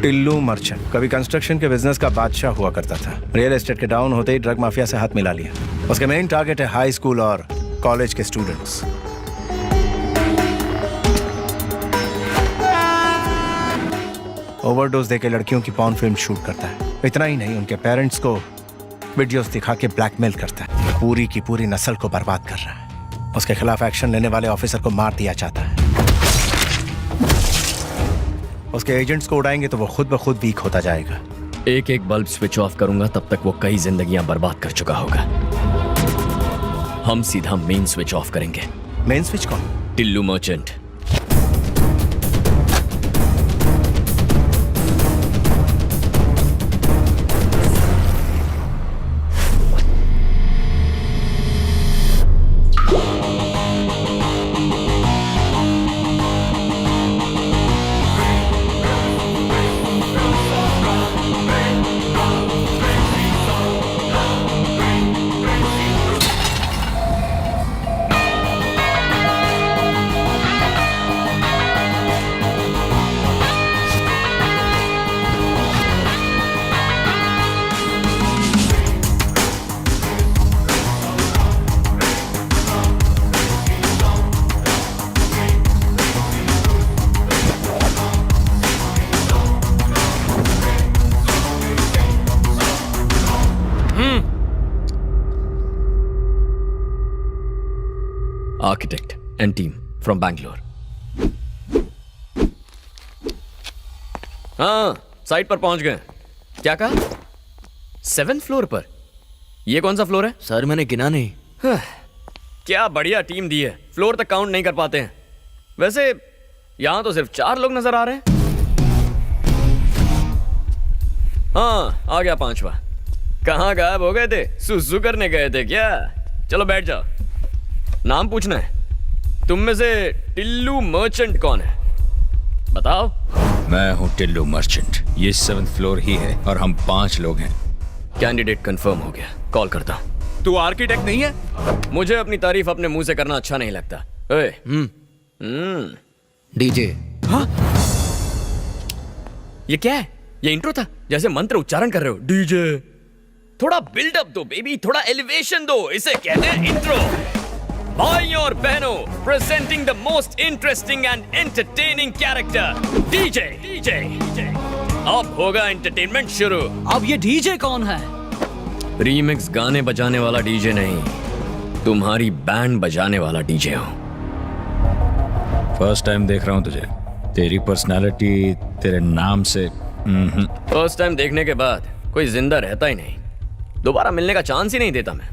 Tillu merchant कभी construction के business का बादशाह हुआ करता था। रियल एस्टेट के डाउन होते ही ड्रग माफिया से हाथ मिला लिया। उसके मेन टारगेट है हाई स्कूल और कॉलेज के स्टूडेंट्स। ओवरडोज देके लड़कियों की पॉर्न फिल्म शूट करता है। इतना ही नहीं, उनके पेरेंट्स को वीडियोस दिखा के ब्लैकमेल करता है। पूरी की पूरी नस्ल को बर्बाद कर रहा है। उसके खिलाफ एक्शन लेने वाले ऑफिसर को मार दिया जाता है। उसके एजेंट्स को उड़ाएंगे तो वो खुद ब खुद वीक होता जाएगा। एक एक बल्ब स्विच ऑफ करूंगा तब तक वो कई जिंदगियां बर्बाद कर चुका होगा। हम सीधा मेन स्विच ऑफ करेंगे। मेन स्विच कौन? Tillu merchant. Architect and team from Bangalore. हाँ, साइट पर पहुंच गए। क्या कहा? 7th फ्लोर पर? ये कौन सा फ्लोर है? सर मैंने गिना नहीं। क्या बढ़िया टीम दी है। फ्लोर तक काउंट नहीं कर पाते हैं। वैसे यहां तो सिर्फ 4 लोग नजर आ रहे हैं। हाँ, आ गया 5वां। कहाँ गायब हो गए थे? सुसु करने गए थे क्या? चलो बैठ जाओ। नाम पूछना है। तुम में से टिल्लू मर्चेंट कौन है? बताओ। मैं हूँ टिल्लू मर्चेंट। ये 7th फ्लोर ही है और हम 5 लोग हैं। कैंडिडेट कंफर्म हो गया। कॉल करता हूँ। तू आर्किटेक्ट नहीं है? मुझे अपनी तारीफ अपने मुंह से करना अच्छा नहीं लगता। ओए। डीजे। हाँ? ये क्या है? ये इंट्रो था? जैसे मंत्र उच्चारण कर रहे हो। डीजे। थोड़ा बिल्डअप दो बेबी, थोड़ा एलिवेशन दो। इसे कहते हैं इंट्रो। भाई और बहनों, presenting the most interesting and entertaining character DJ. DJ अब होगा एंटरटेनमेंट शुरू। अब ये डीजे कौन है? रीमिक्स गाने बजाने वाला डीजे नहीं, तुम्हारी बैंड बजाने वाला डीजे हूँ। फर्स्ट टाइम देख रहा हूँ तुझे। तेरी पर्सनालिटी तेरे नाम से फर्स्ट टाइम देखने के बाद कोई जिंदा रहता ही नहीं। दोबारा मिलने का चांस ही नहीं देता मैं।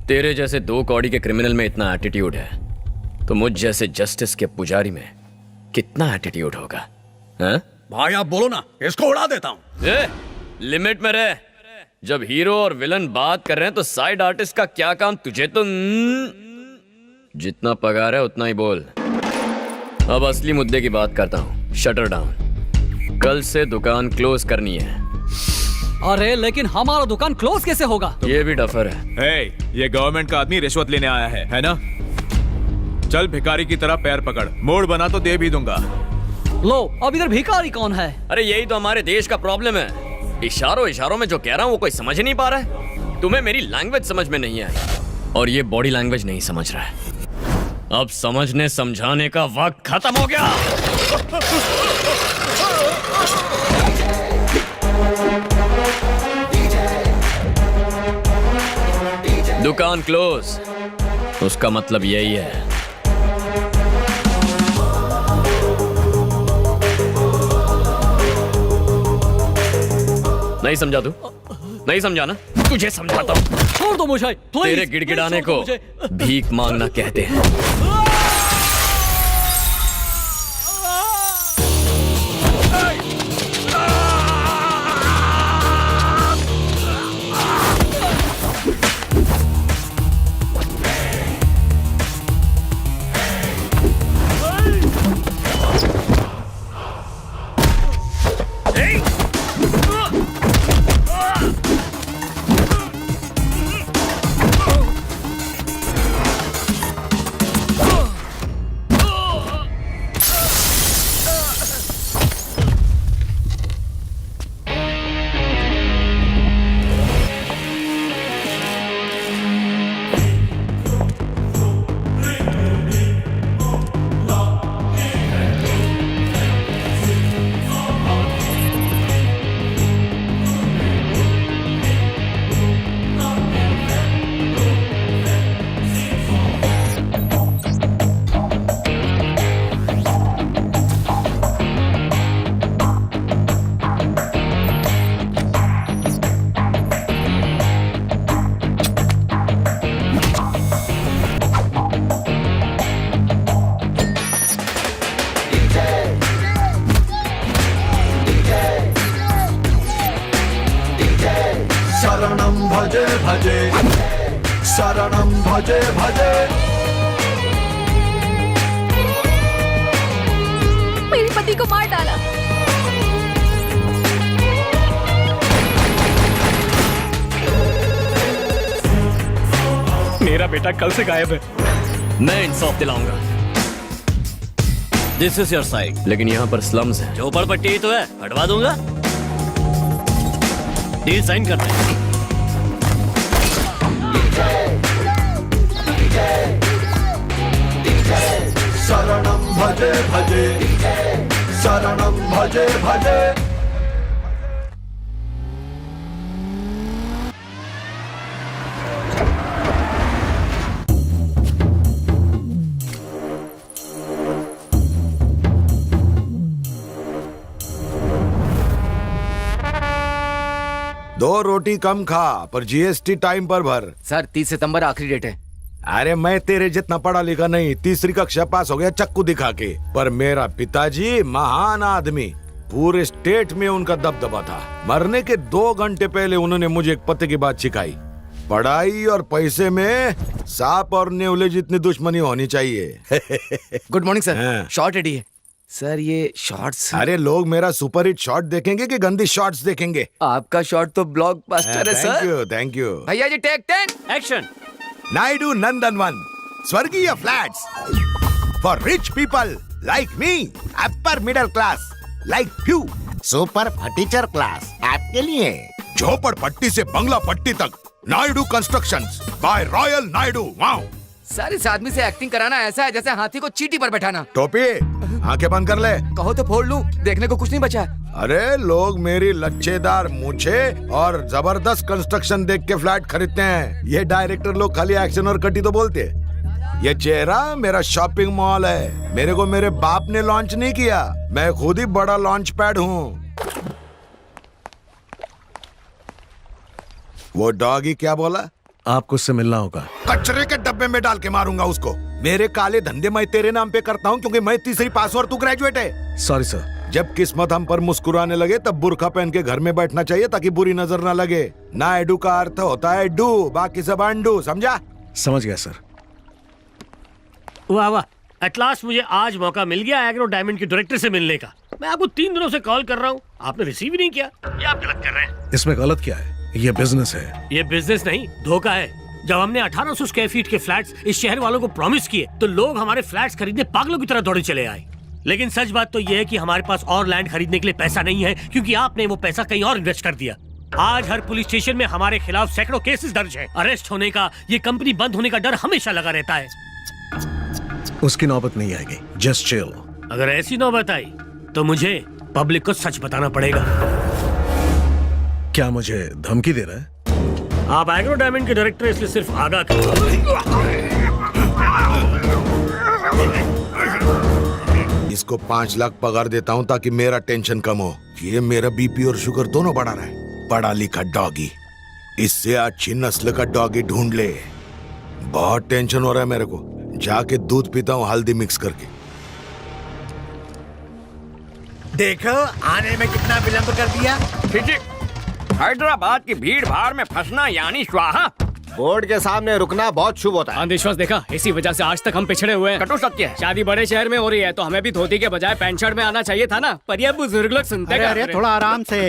तेरे जैसे 2 कौड़ी के क्रिमिनल में इतना एटीट्यूड है तो मुझ जैसे जस्टिस के पुजारी में कितना एटीट्यूड होगा? हैं? भाई आप बोलो ना, इसको उड़ा देता हूँ। लिमिट में रह। जब हीरो और विलन बात कर रहे हैं तो साइड आर्टिस्ट का क्या काम? तुझे तो जितना पगार है उतना ही बोल। अब असली मुद्दे की बात करता हूँ। Shutter down. कल से दुकान क्लोज करनी है। अरे लेकिन हमारा दुकान क्लोज कैसे होगा? ये भी डफर है। ये गवर्नमेंट का आदमी रिश्वत लेने आया है ना? चल भिखारी की तरह पैर पकड़, मोड़ बना तो दे भी दूंगा। लो, अब इधर भिखारी कौन है? अरे यही तो हमारे देश का प्रॉब्लम है। इशारों इशारों में जो कह रहा हूँ वो कोई समझ नहीं पा रहा है। तुम्हें मेरी लैंग्वेज समझ में नहीं आई और ये बॉडी लैंग्वेज नहीं समझ रहा है। अब समझने समझाने का वक्त खत्म हो गया। दुकान क्लोज, उसका मतलब यही है। नहीं समझा तू? नहीं समझा ना? तुझे समझाता हूँ। छोड़ दो मुझे, प्लीज। तेरे गिड़गिड़ाने को भीख मांगना कहते हैं। शरणं भजे भजे। मेरे पति को मार डाला। मेरा बेटा कल से गायब है। मैं इंसाफ दिलाऊंगा। This is your side. लेकिन यहाँ पर स्लम्स है। जो पट्टी ही तो है, हटवा दूंगा। डील साइन करते हैं। शरणं भजे भजे, शरणं भजे भजे। दो रोटी कम खा पर जीएसटी टाइम पर भर। सर 30 सितंबर आखिरी डेट है। अरे मैं तेरे जितना पढ़ा लिखा नहीं, तीसरी कक्षा पास हो गया चक्कू दिखा के। पर मेरा पिताजी महान आदमी, पूरे स्टेट में उनका दबदबा था। मरने के 2 घंटे पहले उन्होंने मुझे एक पते की बात सिखाई। पढ़ाई और पैसे में सांप और नेवले जितनी दुश्मनी होनी चाहिए। Good morning sir. हाँ। शॉर्ट रेडी है सर। ये शॉर्ट्स। अरे लोग मेरा सुपरहिट शॉट देखेंगे कि गंदी शॉट्स देखेंगे? आपका शॉट तो ब्लॉकबस्टर है sir. Thank you thank you. भैया जी take 10 action. Naidu Nandanvan Swargiya flats for rich people like me, upper middle class like you, super furniture class आपके लिए। झोपड़पट्टी से बंगला पट्टी तक Naidu constructions by royal Naidu. Wow sir, इस आदमी से एक्टिंग कराना ऐसा है जैसे हाथी को चींटी पर बैठाना। टोपी आंखें बंद कर ले। कहो तो फोड़ लूं, देखने को कुछ नहीं बचा। अरे लोग मेरी लच्छेदार मूछे और जबरदस्त कंस्ट्रक्शन देख के फ्लैट खरीदते हैं। ये डायरेक्टर लोग खाली एक्शन और कटी तो बोलते हैं। ये चेहरा मेरा शॉपिंग मॉल है। मेरे को मेरे बाप ने लॉन्च नहीं किया, मैं खुद ही बड़ा लॉन्च पैड हूँ। वो डॉगी क्या बोला? आपको उससे मिलना होगा। कचरे के डब्बे में डाल के मारूंगा उसको। मेरे काले धंधे मैं तेरे नाम पे करता हूँ क्योंकि मैं तीसरी पास और तू ग्रेजुएट है। Sorry sir. जब किस्मत हम पर मुस्कुराने लगे तब बुर्का पहन के घर में बैठना चाहिए ताकि बुरी नजर ना लगे। नायडू का अर्थ होता है डू, बाकी सब अंडू, समझा? समझ गया सर। वाह वाह, एट लास्ट मुझे आज मौका मिल गया एग्रो डायमंड के डायरेक्टर से मिलने का। मैं आपको 3 दिनों से कॉल कर रहा हूँ, आपने रिसीव ही नहीं किया। ये आप गलत कर रहे हैं। इसमें गलत क्या है? ये बिजनेस है। ये बिजनेस नहीं, धोखा है। जब हमने 1800 स्क्वायर फीट के फ्लैट्स इस शहर वालों को प्रॉमिस किए तो लोग हमारे फ्लैट्स खरीदने पागलों की तरह दौड़े चले आए। लेकिन सच बात तो ये है कि हमारे पास और लैंड खरीदने के लिए पैसा नहीं है क्योंकि आपने वो पैसा कहीं और इन्वेस्ट कर दिया। आज हर पुलिस स्टेशन में हमारे खिलाफ सैकड़ों केसेस दर्ज है। अरेस्ट होने का, ये कंपनी बंद होने का डर हमेशा लगा रहता है। उसकी नौबत नहीं आएगी, जस्ट चिल। अगर ऐसी नौबत आई तो मुझे पब्लिक को सच बताना पड़ेगा। क्या मुझे धमकी दे रहा है? आप एग्रो डायमंड के डायरेक्टर इसलिए सिर्फ आगाह कर। इसको 5 लाख पगार देता हूँ ताकि मेरा टेंशन कम हो। ये मेरा बीपी और शुगर दोनों बढ़ा रहा है। पढ़ा लिखा डॉगी, इससे अच्छी नस्ल का डॉगी ढूंढ ले। बहुत टेंशन हो रहा है मेरे को। जाके दूध पीता हूँ हल्दी मिक्स करके। देखो आने में कितना विलंब कर दिया। हैदराबाद की भीड़ भाड़ में फंसना यानी स्वाहा। बोर्ड के सामने रुकना बहुत शुभ होता है। अंधविश्वास देखा, इसी वजह से आज तक हम पिछड़े हुए हैं। कटु सत्य है। शादी बड़े शहर में हो रही है तो हमें भी धोती के बजाय पैंट शर्ट में आना चाहिए था ना। पर ये बुजुर्ग लोग सुनते अरे अरे थोड़ा आराम से।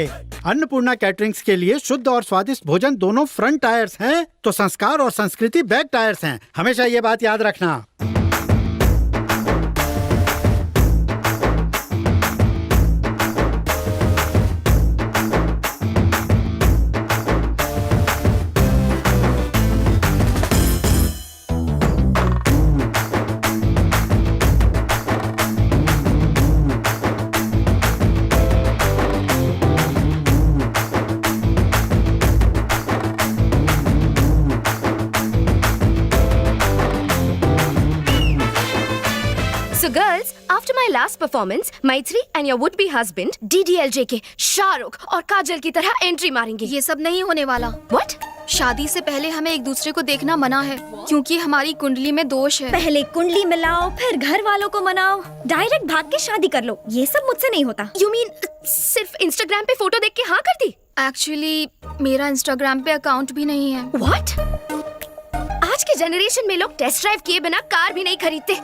अन्नपूर्णा कैटरिंग्स के लिए शुद्ध और स्वादिष्ट भोजन दोनों फ्रंट टायर्स हैं तो संस्कार और संस्कृति बैक टायर्स हैं। हमेशा ये बात याद रखना। So girls, after my last performance, Maitri and your would-be husband DDLJ के शाहरुख और काजल की तरह एंट्री मारेंगे। ये सब नहीं होने वाला। What? शादी से पहले हमें एक दूसरे को देखना मना है क्योंकि हमारी कुंडली में दोष है। पहले कुंडली मिलाओ, फिर घर वालों को मनाओ, डायरेक्ट भाग के शादी कर लो। ये सब मुझसे नहीं होता। You mean सिर्फ इंस्टाग्राम पे फोटो देख के हाँ कर दी? एक्चुअली मेरा इंस्टाग्राम पे अकाउंट भी नहीं है। What? जनरेशन में लोग टेस्ट ड्राइव किए बिना कार भी नहीं खरीदते।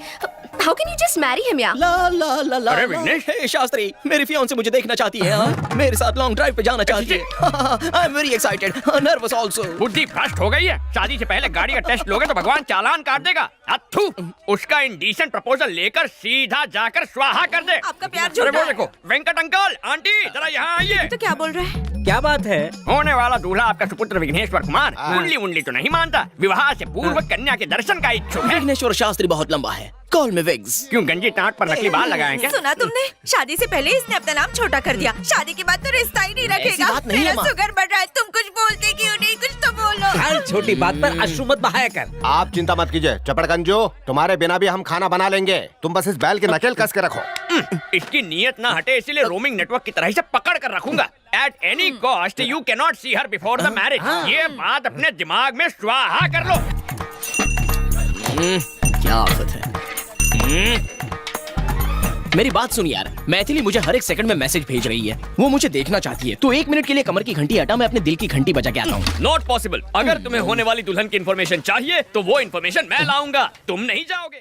How can you just marry him यार? ला ला ला ला अरे विघ्नेश। हे शास्त्री, मेरी फियांसे मुझे देखना चाहती है। हाँ? मेरे साथ लॉन्ग ड्राइव पे जाना चाहती है। I am very excited, nervous also. बुद्धि भ्रष्ट हो गई है। शादी से पहले गाड़ी का टेस्ट लोगे तो भगवान चालान काट देगा। अथू, उसका इंडीसेंट प्रपोजल लेकर सीधा जाकर स्वाहा कर दे। आपका प्यार अरे झूठा वो है। देखो, वेंकट अंकल, आंटी जरा यहाँ आइए। तो क्या बोल रहे हैं? क्या बात है? होने वाला दूल्हा आपका सुपुत्र विघ्नेश्वर कुमार कुंडली उंडली तो नहीं मानता, विवाह से पूर्व कन्या के दर्शन का इच्छुक है। विघ्नेश्वर शास्त्री बहुत लंबा है, कॉल में विग्स। क्यों गंजी टाट पर नकली बाल लगाए क्या? सुना तुमने? शादी से पहले इसने अपना नाम छोटा कर दिया, शादी के बाद तो रिश्ता ही नहीं रखेगा। बात नहीं है, मेरा माँ। शुगर बढ़ रहा है, तुम कुछ बोलते क्यों नहीं? कुछ तो बोलो। हर छोटी बात पर अश्रु मत बहाया कर। आप चिंता मत कीजिए चपड़गंजो, तुम्हारे बिना भी हम खाना बना लेंगे। तुम बस इस बैल की नकेल कस के रखो। इसकी नीयत ना हटे, इसलिए रोमिंग नेटवर्क की तरह से पकड़ कर रखूंगा। At any cost you can not see her before the marriage. ये बात अपने दिमाग में स्वाहा कर लो। क्या आफत है। मेरी बात सुन यार, मैथिली मुझे हर एक सेकंड में मैसेज भेज रही है। वो मुझे देखना चाहती है। तो 1 मिनट के लिए कमर की घंटी हटा, मैं अपने दिल की घंटी बजा के आता हूँ। Not possible. अगर तुम्हें होने वाली दुल्हन की इन्फॉर्मेशन चाहिए तो वो इन्फॉर्मेशन मैं लाऊंगा, तुम नहीं जाओगे।